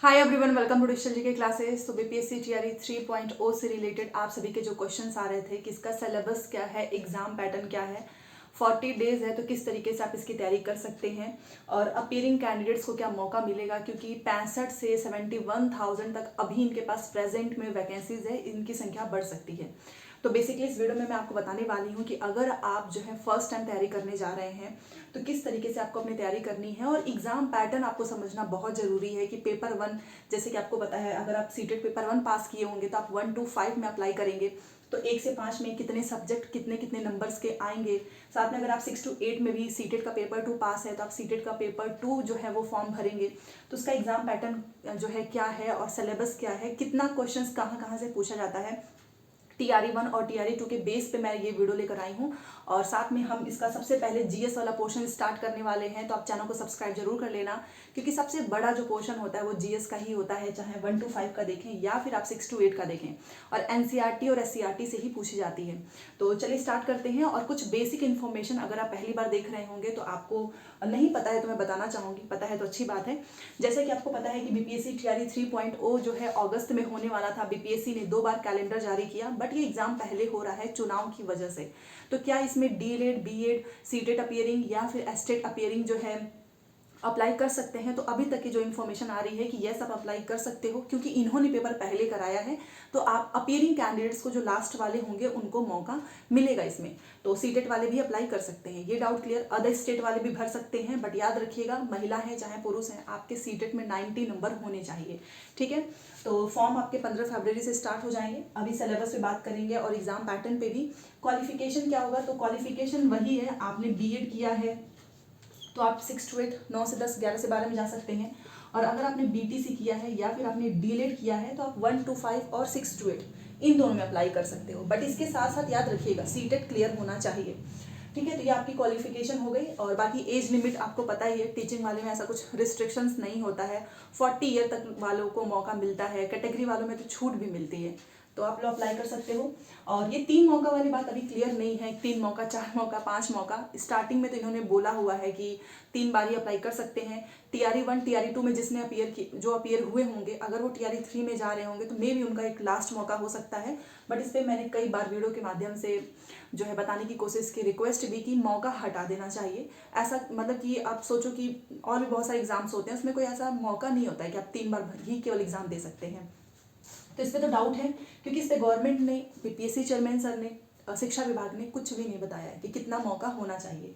Hi everyone, welcome to digital GK classes. तो BPSC TRE 3.0 से related आप सभी के जो क्वेश्चंस आ रहे थे कि इसका सिलेबस क्या है, एग्जाम पैटर्न क्या है, 40 डेज है तो किस तरीके से आप इसकी तैयारी कर सकते हैं और अपीयरिंग कैंडिडेट्स को क्या मौका मिलेगा, क्योंकि 65 से 71,000 तक अभी इनके पास प्रेजेंट में वैकेंसीज है, इनकी संख्या बढ़ सकती है। तो बेसिकली इस वीडियो में मैं आपको बताने वाली हूँ कि अगर आप जो है फर्स्ट टाइम तैयारी करने जा रहे हैं तो किस तरीके से आपको अपनी तैयारी करनी है। और एग्जाम पैटर्न आपको समझना बहुत जरूरी है कि पेपर 1, जैसे कि आपको पता है अगर आप सीटेट पेपर 1 पास किए होंगे तो आप 1 to 5 में अप्लाई करेंगे, तो 1 से 5 में कितने सब्जेक्ट कितने कितने नंबर्स के आएंगे। साथ में अगर आप 6 to 8 में भी सीटेट का पेपर 2 पास है तो आप सीटेट का पेपर 2 जो है वो फॉर्म भरेंगे। तो उसका एग्जाम पैटर्न जो है क्या है और सिलेबस क्या है, कितना क्वेश्चंस कहाँ कहाँ से पूछा जाता है, टीआरई 1 और टीआरई 2 के बेस पे मैं ये वीडियो लेकर आई हूँ। और साथ में हम इसका सबसे पहले जीएस वाला पोर्शन स्टार्ट करने वाले हैं, तो आप चैनल को सब्सक्राइब जरूर कर लेना, क्योंकि सबसे बड़ा जो पोर्शन होता है वो जीएस का ही होता है, चाहे 1 to 5 का देखें या फिर आप 6 to 8 का देखें, और एनसीईआरटी और एससीईआरटी से ही पूछी जाती है। तो चलिए स्टार्ट करते हैं। और कुछ बेसिक इन्फॉर्मेशन अगर आप पहली बार देख रहे होंगे तो आपको नहीं पता है तो मैं बताना चाहूँगी, पता है तो अच्छी बात है। जैसे कि आपको पता है कि बीपीएससी टीआरई 3.0 जो है अगस्त में होने वाला था, बीपीएससी ने 2 बार कैलेंडर जारी किया, बट ये एग्जाम पहले हो रहा है चुनाव की वजह से। तो क्या इसमें डीएलएड, बीएड, सीटेट अपीयरिंग या फिर एस्टेट अपीयरिंग जो है अप्लाई कर सकते हैं, तो अभी तक की जो इन्फॉर्मेशन आ रही है कि यस आप अप्लाई कर सकते हो, क्योंकि इन्होंने पेपर पहले कराया है। तो आप अपीयरिंग कैंडिडेट्स को जो लास्ट वाले होंगे उनको मौका मिलेगा इसमें। तो सीटेट वाले भी अप्लाई कर सकते हैं, ये डाउट क्लियर। अदर स्टेट वाले भी भर सकते हैं, बट याद रखिएगा महिला है चाहे पुरुष है, आपके सीटेट में 90 नंबर होने चाहिए, ठीक है। तो फॉर्म आपके 15 फरवरी से स्टार्ट हो जाएंगे। अभी सिलेबस पे बात करेंगे और एग्जाम पैटर्न पे भी। क्वालिफिकेशन क्या होगा, तो क्वालिफिकेशन वही है, आपने बीएड किया है तो आप 6 to 8, 9 से 10, 11 से 12 में जा सकते हैं। और अगर आपने बीटीसी किया है या फिर आपने डीएलएड किया है तो आप 1 to 5 और 6 to 8 इन दोनों में अप्लाई कर सकते हो। बट इसके साथ साथ याद रखिएगा सीटेट क्लियर होना चाहिए, ठीक है। तो ये आपकी क्वालिफिकेशन हो गई। और बाकी एज लिमिट आपको पता ही है, टीचिंग वाले में ऐसा कुछ रिस्ट्रिक्शंस नहीं होता है, 40 ईयर तक वालों को मौका मिलता है, कैटेगरी वालों में तो छूट भी मिलती है, तो आप लोग अप्लाई कर सकते हो। और ये 3 मौका वाली बात अभी क्लियर नहीं है, 3 मौका, 4 मौका, 5 मौका, स्टार्टिंग में तो इन्होंने बोला हुआ है कि 3 बार ही अप्लाई कर सकते हैं। टीआरई 1, टीआरई 2 में जिसने जो अपियर हुए होंगे, अगर वो टीआरई 3 में जा रहे होंगे तो मे भी उनका एक लास्ट मौका हो सकता है। बट इस पर मैंने कई बार वीडियो के माध्यम से जो है बताने की कोशिश की, रिक्वेस्ट भी की, मौका हटा देना चाहिए। ऐसा मतलब कि आप सोचो कि और भी बहुत सारे एग्जाम्स होते हैं, उसमें कोई ऐसा मौका नहीं होता है कि आप 3 बार ही केवल एग्जाम दे सकते हैं। तो इस पर तो डाउट है, क्योंकि इस पर गवर्नमेंट ने, बीपीएससी चेयरमैन सर ने, शिक्षा विभाग ने कुछ भी नहीं बताया है कि कितना मौका होना चाहिए।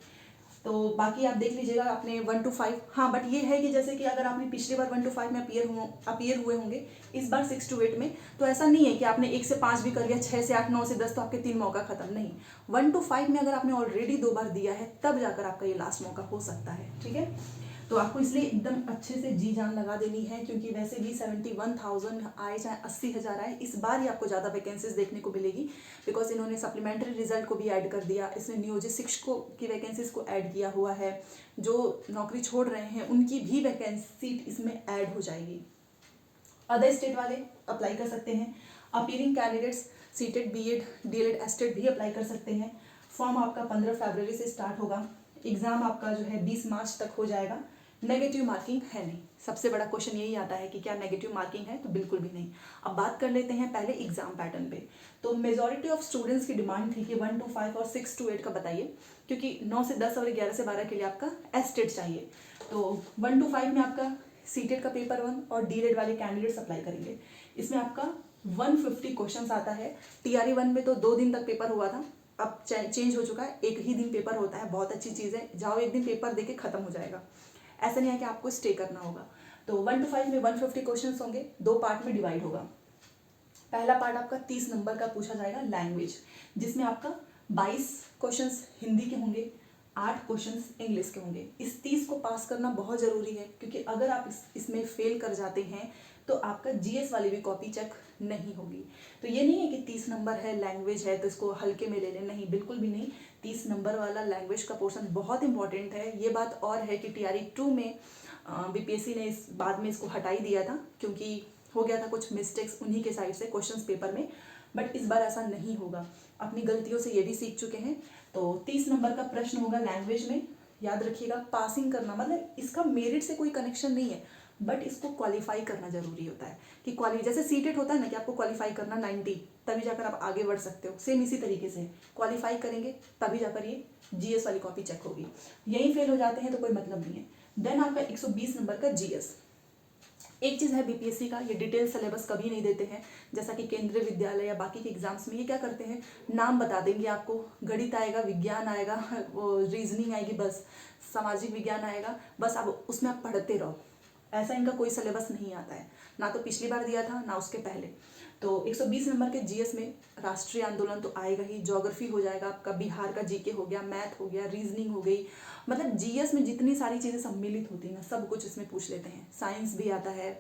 तो बाकी आप देख लीजिएगा आपने 1 to 5। हाँ, बट ये है कि जैसे कि अगर आपने पिछली बार 1 to 5 में अपीयर हुए होंगे, इस बार 6 to 8 में, तो ऐसा नहीं है कि आपने 1 से 5 भी कर लिया, 6 से 8, 9 से 10 तो आपके 3 मौका खत्म नहीं। 1 to 5 में अगर आपने ऑलरेडी 2 बार दिया है तब जाकर आपका ये लास्ट मौका हो सकता है, ठीक है। तो आपको इसलिए एकदम अच्छे से जी जान लगा देनी है, क्योंकि वैसे भी 71,000 आए चाहे 80,000 आए, इस बार ही आपको ज़्यादा वैकेंसीज देखने को मिलेगी, बिकॉज इन्होंने सप्लीमेंट्री रिजल्ट को भी ऐड कर दिया, इसमें नियोजित शिक्षकों की वैकेंसीज को ऐड किया हुआ है, जो नौकरी छोड़ रहे हैं उनकी भी वैकेंसी इसमें ऐड हो जाएगी। अदर स्टेट वाले अप्लाई कर सकते हैं, appearing candidates CTET, BEd, DElEd, STET भी अप्लाई कर सकते हैं। फॉर्म आपका 15 फरवरी से स्टार्ट होगा, एग्जाम आपका जो है 20 मार्च तक हो जाएगा। नेगेटिव मार्किंग है नहीं, सबसे बड़ा क्वेश्चन यही आता है कि क्या नेगेटिव मार्किंग है, तो बिल्कुल भी नहीं। अब बात कर लेते हैं पहले एग्जाम पैटर्न पे। तो मेजॉरिटी ऑफ स्टूडेंट्स की डिमांड थी कि 1 to 5 और 6 to 8 का बताइए, क्योंकि 9 से 10 और 11 से 12 के लिए आपका एस्टेट चाहिए। तो 1 to 5 में आपका सीटेट का पेपर 1 और डीएलएड वाले कैंडिडेट्स अप्लाई करेंगे। इसमें आपका 150 क्वेश्चन आता है। टीआरई 1 में तो 2 दिन तक पेपर हुआ था, अब चेंज हो चुका है, 1 ही दिन पेपर होता है। बहुत अच्छी चीज़ है, जाओ एक दिन पेपर देके खत्म हो जाएगा, ऐसा नहीं है कि आपको स्टे करना होगा। तो 1 to 5 में 150 क्वेश्चन होंगे, 2 पार्ट में डिवाइड होगा। पहला पार्ट आपका 30 नंबर का पूछा जाएगा लैंग्वेज, जिसमें आपका 22 क्वेश्चंस हिंदी के होंगे, 8 क्वेश्चंस इंग्लिश के होंगे। इस 30 को पास करना बहुत ज़रूरी है, क्योंकि अगर आप इसमें फेल कर जाते हैं तो आपका जीएस वाली भी कॉपी चेक नहीं होगी। तो ये नहीं है कि 30 नंबर है, लैंग्वेज है तो इसको हल्के में ले लें, नहीं, बिल्कुल भी नहीं। 30 नंबर वाला लैंग्वेज का पोर्शन बहुत इंपॉर्टेंट है। ये बात और है कि टीआरई 2 में बीपीएससी ने इस बाद में इसको हटा ही दिया था, क्योंकि हो गया था कुछ मिस्टेक्स उन्हीं के साइड से क्वेश्चंस पेपर में। बट इस बार ऐसा नहीं होगा, अपनी गलतियों से ये भी सीख चुके हैं। तो 30 नंबर का प्रश्न होगा लैंग्वेज में, याद रखिएगा। पासिंग करना मतलब इसका मेरिट से कोई कनेक्शन नहीं है, बट इसको क्वालिफाई करना जरूरी होता है कि जैसे सीटेट होता है ना कि आपको क्वालिफाई करना 90 तभी जाकर आप आगे बढ़ सकते हो, सेम इसी तरीके से क्वालिफाई करेंगे तभी जाकर ये जीएस वाली कॉपी चेक होगी। यही फेल हो जाते हैं तो कोई मतलब नहीं है। देन आपका 120 नंबर का जीएस। एक चीज़ है बीपीएससी का, ये डिटेल सिलेबस कभी नहीं देते हैं, जैसा कि केंद्रीय विद्यालय या बाकी के एग्जाम्स में ये क्या करते हैं, नाम बता देंगे आपको, गणित आएगा, विज्ञान आएगा, वो रीजनिंग आएगी, बस सामाजिक विज्ञान आएगा, बस आप उसमें आप पढ़ते रहो। ऐसा इनका कोई सिलेबस नहीं आता है, ना तो पिछली बार दिया था ना उसके पहले। तो 120 नंबर के जीएस में राष्ट्रीय आंदोलन तो आएगा ही, ज्योग्राफी हो जाएगा आपका, बिहार का जीके हो गया, मैथ हो गया, रीजनिंग हो गई, मतलब जीएस में जितनी सारी चीज़ें सम्मिलित होती हैं ना सब कुछ इसमें पूछ लेते हैं। साइंस भी आता है,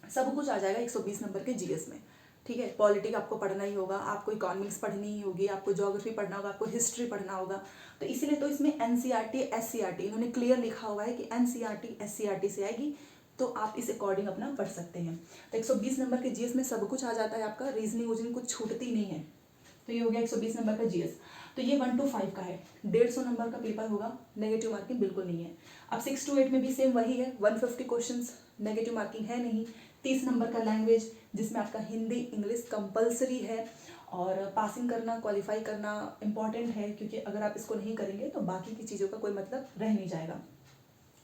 सब कुछ आ जाएगा 120 नंबर के जीएस में। ठीक है, पॉलिटिक्स आपको पढ़ना ही होगा, आपको इकोनॉमिक्स पढ़नी ही होगी, आपको ज्योग्राफी पढ़ना होगा, आपको हिस्ट्री पढ़ना होगा। तो इसीलिए तो इसमें एनसीईआरटी एससीईआरटी इन्होंने क्लियर लिखा हुआ है कि एनसीईआरटी एससीईआरटी से आएगी, तो आप इस अकॉर्डिंग अपना पढ़ सकते हैं। तो 120 नंबर के जीएस में सब कुछ आ जाता है आपका, रीजनिंग वूजनिंग कुछ छूटती नहीं है। तो ये हो गया 120 नंबर का जीएस। तो ये 1 to 5 का है, 150 नंबर का पेपर होगा, नेगेटिव मार्किंग बिल्कुल नहीं है। अब 6 to 8 में भी सेम वही है, 150 क्वेश्चंस, नेगेटिव मार्किंग है नहीं। 30 नंबर का लैंग्वेज, जिसमें आपका हिंदी इंग्लिश कंपलसरी है, और पासिंग करना क्वालिफाई करना इंपॉर्टेंट है, क्योंकि अगर आप इसको नहीं करेंगे तो बाकी की चीज़ों का कोई मतलब रह नहीं जाएगा।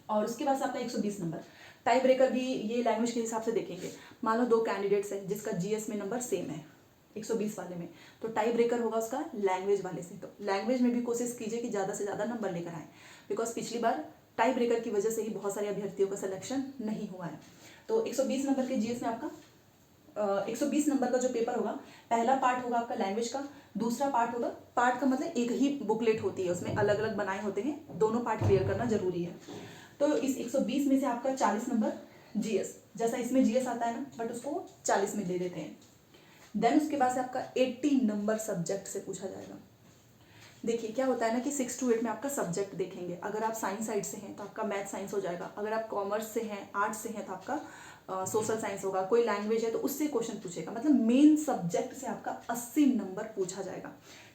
और उसके बाद आपका 120 नंबर टाई ब्रेकर भी ये लैंग्वेज के हिसाब से देखेंगे। मान लो 2 कैंडिडेट्स हैं जिसका जीएस में नंबर सेम है 120 वाले में, तो टाई ब्रेकर होगा उसका लैंग्वेज वाले से। तो लैंग्वेज में भी कोशिश कीजिए कि ज़्यादा से ज़्यादा नंबर लेकर आएँ, बिकॉज पिछली बार टाई ब्रेकर की वजह से ही बहुत सारे अभ्यर्थियों का सिलेक्शन नहीं हुआ है। तो 120 नंबर के जीएस में आपका 120 नंबर का जो पेपर होगा, पहला पार्ट होगा आपका लैंग्वेज का, दूसरा पार्ट होगा, पार्ट का मतलब एक ही बुकलेट होती है, उसमें अलग अलग बनाए होते हैं, दोनों पार्ट क्लियर करना जरूरी है। तो इस 120 में से आपका 40 नंबर जीएस, जैसा इसमें जीएस आता है ना, बट उसको 40 में दे देते हैं। देन उसके बाद से आपका 80 नंबर सब्जेक्ट से पूछा जाएगा। देखिए क्या होता है ना कि 6 to 8 में आपका सब्जेक्ट देखेंगे। अगर आप साइंस साइड से हैं तो आपका मैथ साइंस हो जाएगा, अगर आप कॉमर्स से हैं, आर्ट्स से हैं तो आपका सोशल साइंस होगा, कोई लैंग्वेज है तो उससे क्वेश्चन पूछेगा। मतलब मेन सब्जेक्ट से आपका 80 नंबर पूछा जाएगा,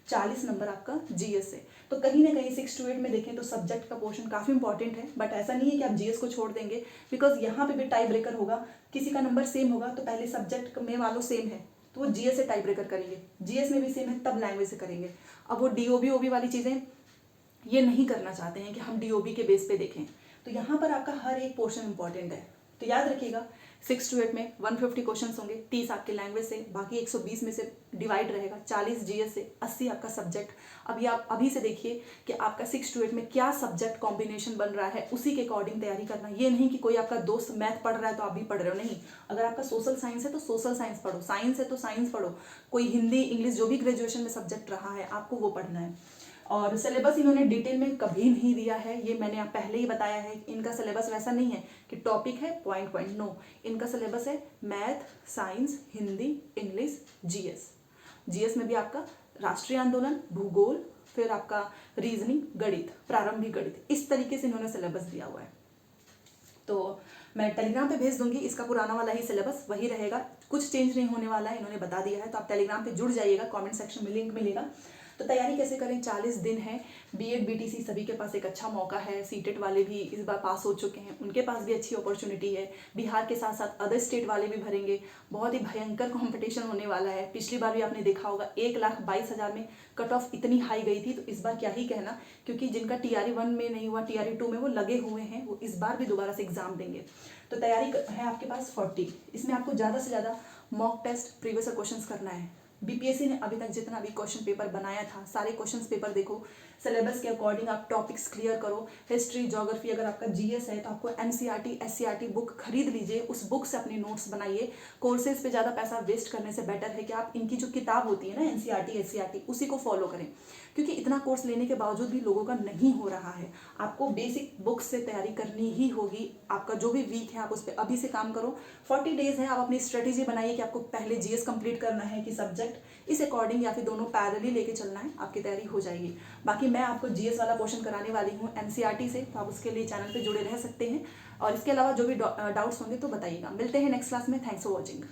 40 नंबर आपका जीएस से। तो कहीं ना कहीं 6 to 8 में देखें तो सब्जेक्ट का पोर्शन काफ़ी इंपॉर्टेंट है, बट ऐसा नहीं है कि आप जीएस को छोड़ देंगे, बिकॉज यहाँ पे भी टाई ब्रेकर होगा, किसी का नंबर सेम होगा तो पहले सब्जेक्ट में वालों सेम है तो वो जीएस से टाई ब्रेकर करेंगे, जीएस में भी सेम है तब लैंग्वेज से करेंगे। अब वो डीओबी ओबी वाली चीज़ें ये नहीं करना चाहते हैं कि हम डीओबी के बेस पे देखें, तो यहाँ पर आपका हर एक पोर्शन इंपॉर्टेंट है। तो याद रखिएगा 6 to 8 में 150 क्वेश्चंस होंगे, 30 आपके लैंग्वेज से, बाकी 120 में से डिवाइड रहेगा, 40 जीएस से, 80 आपका सब्जेक्ट। अभी आप अभी से देखिए कि आपका 6 to 8 में क्या सब्जेक्ट कॉम्बिनेशन बन रहा है, उसी के अकॉर्डिंग तैयारी करना। ये नहीं कि कोई आपका दोस्त मैथ पढ़ रहा है तो आप भी पढ़ रहे हो, नहीं। अगर आपका सोशल साइंस है तो सोशल साइंस पढ़ो, साइंस है तो साइंस पढ़ो, कोई हिंदी इंग्लिश जो भी ग्रेजुएशन में सब्जेक्ट रहा है आपको वो पढ़ना है। और सिलेबस इन्होंने डिटेल में कभी नहीं दिया है, ये मैंने आप पहले ही बताया है। इनका सिलेबस वैसा नहीं है कि टॉपिक है पॉइंट पॉइंट, नो, इनका सिलेबस है math, science, Hindi, English, GS. GS में भी आपका राष्ट्रीय आंदोलन, भूगोल, फिर आपका रीजनिंग, गणित, प्रारंभिक गणित, इस तरीके से इन्होंने सिलेबस दिया हुआ है। तो मैं टेलीग्राम पे भेज दूंगी, इसका पुराना वाला ही सिलेबस वही रहेगा, कुछ चेंज नहीं होने वाला है, इन्होंने बता दिया है। तो आप टेलीग्राम पे जुड़ जाइएगा, कमेंट सेक्शन में लिंक मिलेगा। तो तैयारी कैसे करें, 40 दिन है, बीएड बीटीसी सभी के पास एक अच्छा मौका है। सीटेट वाले भी इस बार पास हो चुके हैं, उनके पास भी अच्छी अपॉर्चुनिटी है। बिहार के साथ साथ अदर स्टेट वाले भी भरेंगे, बहुत ही भयंकर कंपटीशन होने वाला है। पिछली बार भी आपने देखा होगा 1,22,000 में कट ऑफ इतनी हाई गई थी, तो इस बार क्या ही कहना, क्योंकि जिनका TRE 1 में नहीं हुआ, TRE 2 में वो लगे हुए हैं, वो इस बार भी दोबारा से एग्जाम देंगे। तो तैयारी है आपके पास 40, इसमें आपको ज़्यादा से ज़्यादा मॉक टेस्ट, प्रीवियस क्वेश्चन करना है। बीपीएससी ने अभी तक जितना भी क्वेश्चन पेपर बनाया था, सारे क्वेश्चन पेपर देखो, सिलेबस के अकॉर्डिंग आप टॉपिक्स क्लियर करो। हिस्ट्री, ज्योग्राफी, अगर आपका जीएस है तो आपको एनसीईआरटी एससीईआरटी बुक खरीद लीजिए, उस बुक से अपने नोट्स बनाइए। कोर्सेज पे ज़्यादा पैसा वेस्ट करने से बेटर है कि आप इनकी जो किताब होती है ना एनसीईआरटी एससीईआरटी, उसी को फॉलो करें, क्योंकि इतना कोर्स लेने के बावजूद भी लोगों का नहीं हो रहा है। आपको बेसिक बुक्स से तैयारी करनी ही होगी। आपका जो भी वीक है आप उस पर अभी से काम करो। 40 डेज है, आप अपनी स्ट्रेटेजी बनाइए कि आपको पहले जीएस कंप्लीट करना है कि सब्जेक्ट, इस अकॉर्डिंग या फिर दोनों पैरेलली लेके चलना है, आपकी तैयारी हो जाएगी। बाकी मैं आपको जीएस वाला पोर्शन कराने वाली हूँ एनसीईआरटी से, तो आप उसके लिए चैनल पे जुड़े रह सकते हैं। और इसके अलावा जो भी डाउट्स होंगे तो बताइएगा। मिलते हैं नेक्स्ट क्लास में। Thanks for watching.